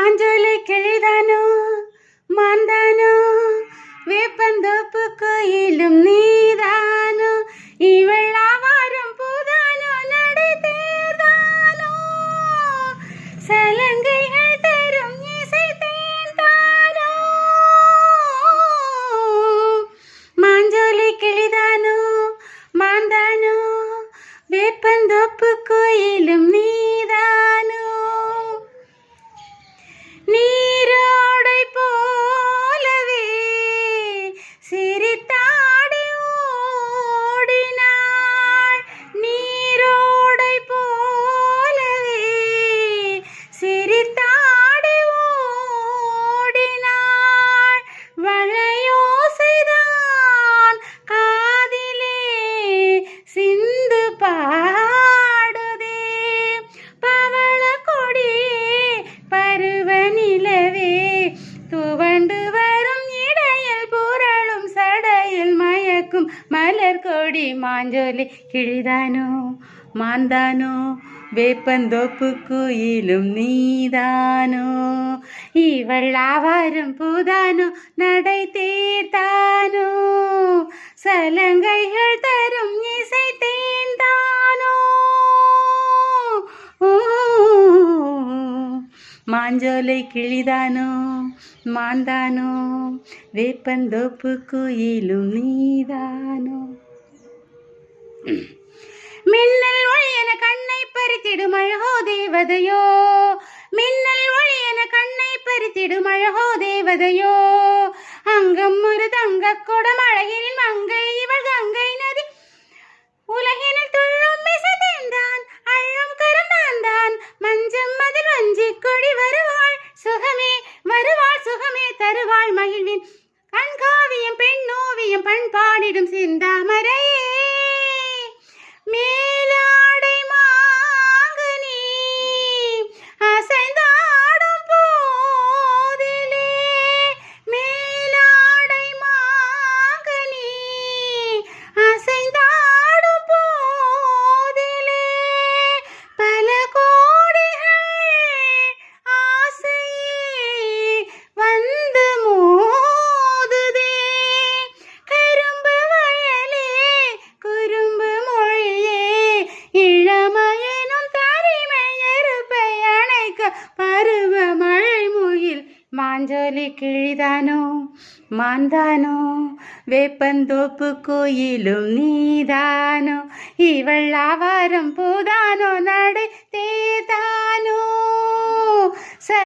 மாஞ்சோலை கிளிதானோ மாந்தானோ வேப்பந்தோப்பு கோயிலும் நீதானோ இவள் ஆவாரம் பூதானோ நடை தேர்தானோ சலங்கைகள் தரும் இசை தேர்தானோ மாஞ்சோலை கிளிதானோ மாந்தானோ வேப்பந்தோப்பு கோயிலும் நீதானோ நீரோடை போலவே சிரித்தாடி ஓடினாள் நீரோடை போலவே சிரித்தாடி ஓடினாள் வளையோசைதான் காதிலே சிந்து பாடுதே பவள கொடியே பருவ நிலவே துவண்டு வரும் இடையில் புரளும் சடையில் மயக்கும் மலர் கொடி மாஞ்சோலை கிழிதானோ மாந்தானோ வேப்பந்தோப்பு கோயிலும் நீதானோ இவள் ஆவாரம் பூதானோ நடை தேர்தானோ சலங்கைகள் தரும் இசை தேர்தானோ மாஞ்சோலை கிளிதானோ மாந்தானோ வேப்பந்தோப்பு கோயிலும் நீதானோ மின்னல் ஒளியன கண்ணை பறித்திடும் அழகோ தேவதையோ மின்னல் ஒளியன கண்ணை பறித்திடும் அழகோ தேவதையோ அங்கம் ஒரு தங்க கொடம் அழகினில் மங்கை இவள் கங்கை நதி உலகினில் துள்ளும் இசை தேர்ந்தான் அள்ளும் கருந்தான் மஞ்சம் அதில் வஞ்சி கொடி வருவாள் சுகமே தருவாள் மகிழ்வின் கண்காவியம் பெண்ணோவியம் பண்பாடிடும் சிந்தாமரையே மேலாடை மாங்கனி அசைந்தாடும் போதிலே மேலாடை மாங்கனி அசைந்தாடும் போதிலே பல கோடிகள் ஆசையே வந்து மோதுதே கரும்பு வயலே குறும்பு மொழியே இளமையனும் தரிமையறுப்பை அணைக்க பருவ மழை முகில் மாஞ்சோலை கிழிதானோ மாந்தானோ வேப்பந்தோப்பு கோயிலும் நீதானோ இவள் ஆவாரம் பூதானோ நடை தேதானோ